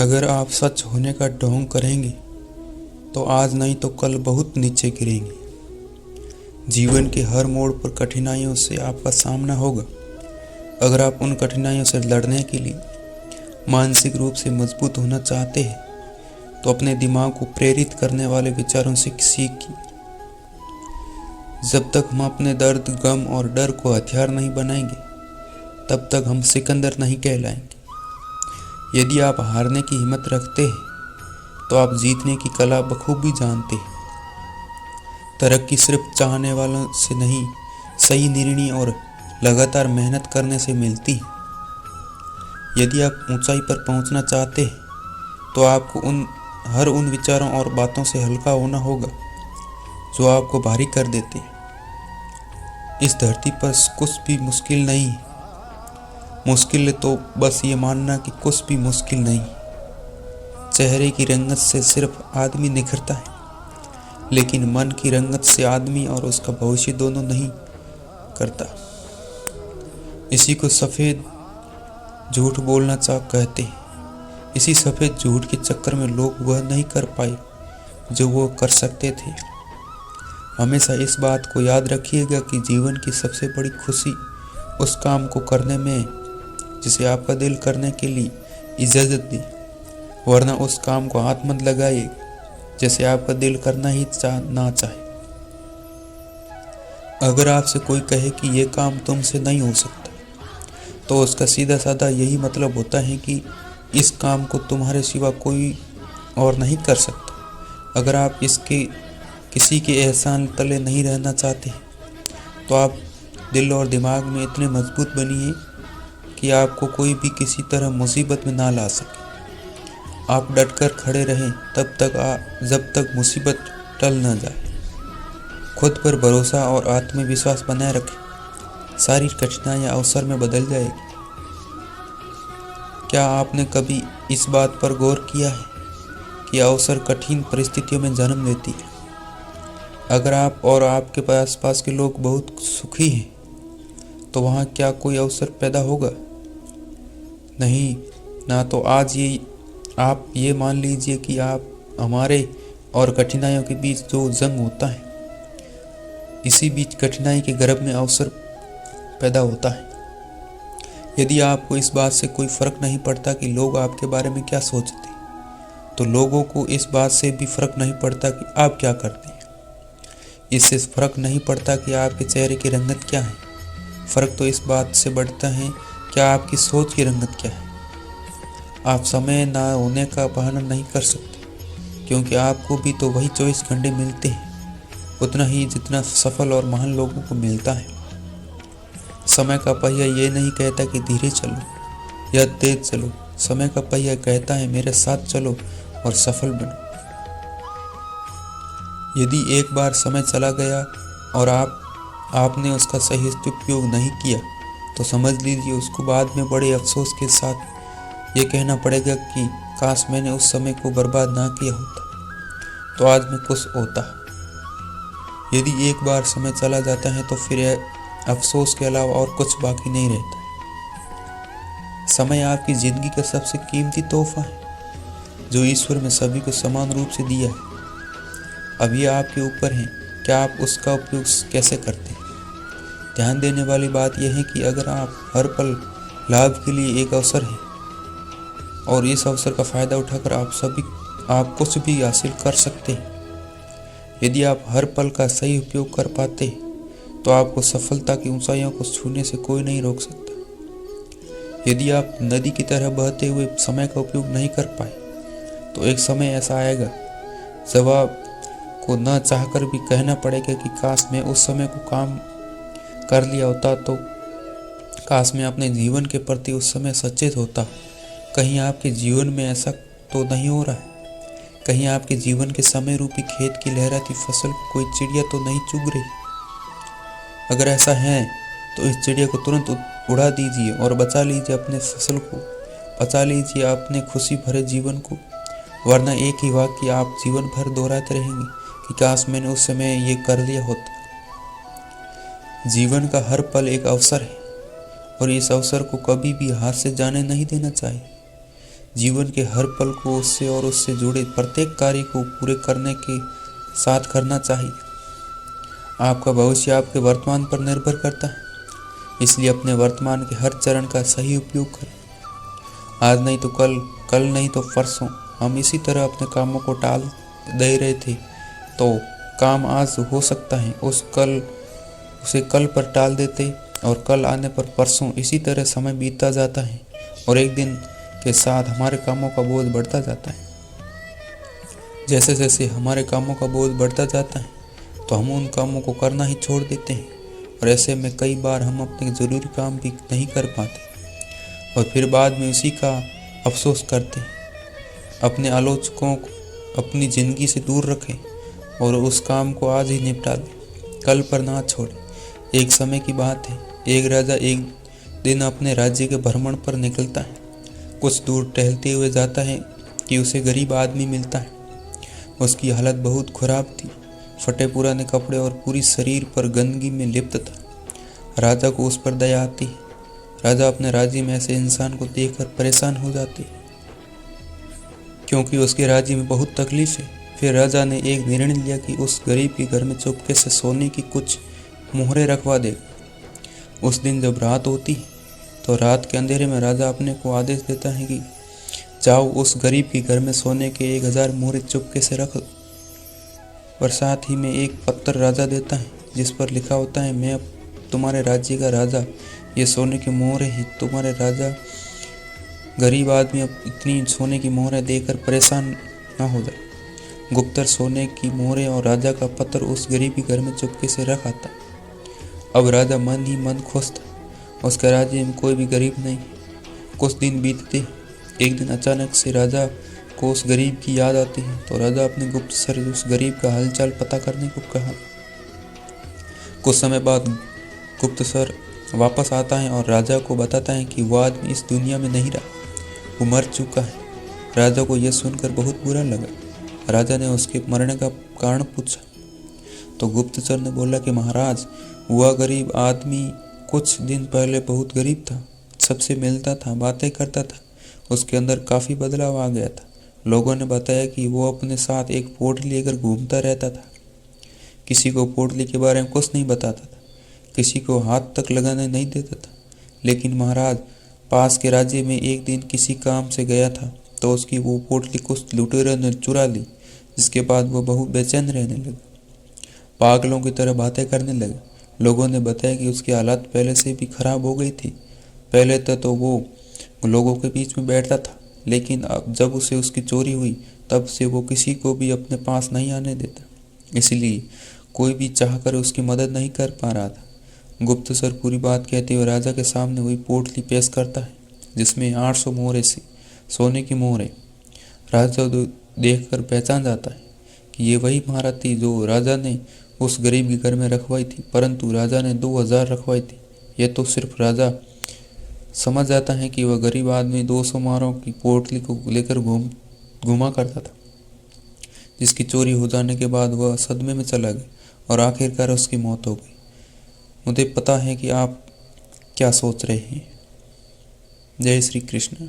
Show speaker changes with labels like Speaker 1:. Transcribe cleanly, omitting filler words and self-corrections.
Speaker 1: अगर आप सच होने का ढोंग करेंगे तो आज नहीं तो कल बहुत नीचे गिरेंगे। जीवन के हर मोड़ पर कठिनाइयों से आपका सामना होगा। अगर आप उन कठिनाइयों से लड़ने के लिए मानसिक रूप से मजबूत होना चाहते हैं तो अपने दिमाग को प्रेरित करने वाले विचारों से सीखिए। जब तक हम अपने दर्द, गम और डर को हथियार नहीं बनाएंगे तब तक हम सिकंदर नहीं कहलाएंगे। यदि आप हारने की हिम्मत रखते हैं तो आप जीतने की कला बखूबी जानते हैं। तरक्की सिर्फ चाहने वालों से नहीं, सही निर्णय और लगातार मेहनत करने से मिलती है। यदि आप ऊंचाई पर पहुंचना चाहते हैं तो आपको हर उन विचारों और बातों से हल्का होना होगा जो आपको भारी कर देते हैं। इस धरती पर कुछ भी मुश्किल नहीं है। मुश्किल है तो बस ये मानना कि कुछ भी मुश्किल नहीं। चेहरे की रंगत से सिर्फ आदमी निखरता है, लेकिन मन की रंगत से आदमी और उसका भविष्य दोनों नहीं करता। इसी को सफ़ेद झूठ बोलना कहते हैं। इसी सफ़ेद झूठ के चक्कर में लोग वह नहीं कर पाए जो वो कर सकते थे। हमेशा इस बात को याद रखिएगा कि जीवन की सबसे बड़ी खुशी उस काम को करने में जिसे आपका दिल करने के लिए इजाज़त दे, वरना उस काम को हाथ मत लगाइए जैसे आपका दिल करना ही ना चाहे। अगर आपसे कोई कहे कि ये काम तुमसे नहीं हो सकता तो उसका सीधा साधा यही मतलब होता है कि इस काम को तुम्हारे सिवा कोई और नहीं कर सकता। अगर आप किसी के एहसान तले नहीं रहना चाहते तो आप दिल और दिमाग में इतने मजबूत बनिए कि आपको कोई भी किसी तरह मुसीबत में ना ला सके। आप डटकर खड़े रहें जब तक मुसीबत टल न जाए। खुद पर भरोसा और आत्मविश्वास बनाए रखें। सारी कठिनाइयां अवसर में बदल जाएगी। क्या आपने कभी इस बात पर गौर किया है कि अवसर कठिन परिस्थितियों में जन्म लेती है? अगर आप और आपके आसपास के लोग बहुत सुखी हैं तो वहाँ क्या कोई अवसर पैदा होगा? नहीं ना। तो आज आप ये मान लीजिए कि आप हमारे और कठिनाइयों के बीच जो जंग होता है, इसी बीच कठिनाई के गर्भ में अवसर पैदा होता है। यदि आपको इस बात से कोई फर्क नहीं पड़ता कि लोग आपके बारे में क्या सोचते हैं, तो लोगों को इस बात से भी फर्क नहीं पड़ता कि आप क्या करते हैं। इससे फर्क नहीं पड़ता कि आपके चेहरे की रंगत क्या है। फर्क तो इस बात से बढ़ता है क्या आपकी सोच की रंगत क्या है। आप समय ना होने का बहाना नहीं कर सकते, क्योंकि आपको भी तो वही 24 घंटे मिलते हैं, उतना ही जितना सफल और महान लोगों को मिलता है। समय का पहिया ये नहीं कहता कि धीरे चलो या तेज चलो। समय का पहिया कहता है मेरे साथ चलो और सफल बनो। यदि एक बार समय चला गया और आपने उसका सही उपयोग नहीं किया तो समझ लीजिए उसको बाद में बड़े अफसोस के साथ ये कहना पड़ेगा कि काश मैंने उस समय को बर्बाद ना किया होता तो आज मैं खुश होता। यदि एक बार समय चला जाता है तो फिर अफसोस के अलावा और कुछ बाकी नहीं रहता। समय आपकी ज़िंदगी का सबसे कीमती तोहफा है जो ईश्वर ने सभी को समान रूप से दिया है। अब ये आपके ऊपर है क्या आप उसका उपयोग कैसे करते हैं। ध्यान देने वाली बात यह है कि अगर आप हर पल लाभ के लिए एक अवसर है और इस अवसर का फ़ायदा उठाकर आप कुछ भी हासिल कर सकते हैं। यदि आप हर पल का सही उपयोग कर पाते तो आपको सफलता की ऊंचाइयों को छूने से कोई नहीं रोक सकता। यदि आप नदी की तरह बहते हुए समय का उपयोग नहीं कर पाए तो एक समय ऐसा आएगा जब आपको न चाहकर भी कहना पड़ेगा कि काश मैं उस समय को काम कर लिया होता, तो काश मैं अपने जीवन के प्रति उस समय सचेत होता। कहीं आपके जीवन में ऐसा तो नहीं हो रहा है? कहीं आपके जीवन के समय रूपी खेत की लहराती फसल को कोई चिड़िया तो नहीं चुग रही? अगर ऐसा है तो इस चिड़िया को तुरंत उड़ा दीजिए और बचा लीजिए अपने फसल को, बचा लीजिए अपने खुशी भरे जीवन को, वरना एक ही वाक्य आप जीवन भर दोहराते रहेंगे कि काश मैंने उस समय ये कर लिया होता। जीवन का हर पल एक अवसर है और इस अवसर को कभी भी हाथ से जाने नहीं देना चाहिए। जीवन के हर पल को उससे और उससे जुड़े प्रत्येक कार्य को पूरे करने के साथ करना चाहिए। आपका भविष्य आपके वर्तमान पर निर्भर करता है, इसलिए अपने वर्तमान के हर चरण का सही उपयोग करें। आज नहीं तो कल, कल नहीं तो परसों हम इसी तरह अपने कामों को टाल दे रहे थे, तो काम आज हो सकता है उसे कल पर टाल देते और कल आने पर परसों। इसी तरह समय बीतता जाता है और एक दिन के साथ हमारे कामों का बोझ बढ़ता जाता है। जैसे जैसे हमारे कामों का बोझ बढ़ता जाता है तो हम उन कामों को करना ही छोड़ देते हैं और ऐसे में कई बार हम अपने ज़रूरी काम भी नहीं कर पाते और फिर बाद में उसी का अफसोस करते हैं। अपने आलोचकों को अपनी ज़िंदगी से दूर रखें और उस काम को आज ही निपटा दें, कल पर ना छोड़ें। एक समय की बात है, एक राजा एक दिन अपने राज्य के भ्रमण पर निकलता है। कुछ दूर टहलते हुए जाता है कि उसे गरीब आदमी मिलता है। उसकी हालत बहुत खराब थी, फटे पुराने कपड़े और पूरी शरीर पर गंदगी में लिप्त था। राजा को उस पर दया आती है। राजा अपने राज्य में ऐसे इंसान को देखकर परेशान हो जाते हैं क्योंकि उसके राज्य में बहुत तकलीफ है। फिर राजा ने एक निर्णय लिया कि उस गरीब के घर में चुपके से सोने की कुछ मोहरें रखवा देगा। उस दिन जब रात होती है तो रात के अंधेरे में राजा अपने को आदेश देता है कि जाओ उस गरीब के घर में सोने के 1000 मोहरें चुपके से रख दो। और साथ ही में एक पत्र राजा देता है जिस पर लिखा होता है, मैं अब तुम्हारे राज्य का राजा, ये सोने की मोहरें हैं। तुम्हारे राजा गरीब आदमी अब इतनी सोने की मोहरें देकर परेशान न हो जाए। गुप्तर सोने की मोहरें और राजा का पत्र उस गरीब के घर में चुपके से रख आता। अब राजा मन ही मन खुश था, उसके राज्य में कोई भी गरीब नहीं। कुछ दिन बीतते, एक दिन अचानक से राजा को उस गरीब की याद आती है तो राजा अपने गुप्तचर से उस गरीब का हालचाल पता करने को कहा। कुछ समय बाद गुप्तचर वापस आता है और राजा को बताता है कि वह आदमी इस दुनिया में नहीं रहा, वो मर चुका है। राजा को यह सुनकर बहुत बुरा लगा। राजा ने उसके मरने का कारण पूछा तो गुप्तचर ने बोला कि महाराज, वह गरीब आदमी कुछ दिन पहले बहुत गरीब था, सबसे मिलता था, बातें करता था, उसके अंदर काफ़ी बदलाव आ गया था। लोगों ने बताया कि वो अपने साथ एक पोटली लेकर घूमता रहता था। किसी को पोटली के बारे में कुछ नहीं बताता था, किसी को हाथ तक लगाने नहीं देता था। लेकिन महाराज, पास के राज्य में एक दिन किसी काम से गया था तो उसकी वो पोटली कुछ लुटेरों ने चुरा ली, जिसके बाद वो बहुत बेचैन रहने लगा, पागलों की तरह बातें करने लगा। लोगों ने बताया कि उसकी हालत पहले से भी खराब हो गई थी। पहले तो वो लोगों के बीच में बैठता था, लेकिन अब जब उसे उसकी चोरी हुई तब से वो किसी को भी अपने पास नहीं आने देता, इसलिए कोई भी चाहकर उसकी मदद नहीं कर पा रहा था। गुप्तचर पूरी बात कहते हुए राजा के सामने वही पोटली पेश करता है जिसमें 800 मोहरें सी सोने की मोहरें। राजा देखकर पहचान जाता है कि ये वही मोहर थी जो राजा ने उस गरीब के घर में रखवाई थी, परंतु राजा ने 2000 रखवाई थी। यह तो सिर्फ राजा समझ जाता है कि वह गरीब आदमी 200 मोहरों की पोटली को लेकर घूमा करता था, जिसकी चोरी हो जाने के बाद वह सदमे में चला गया और आखिरकार उसकी मौत हो गई। मुझे पता है कि आप क्या सोच रहे हैं। जय श्री कृष्ण।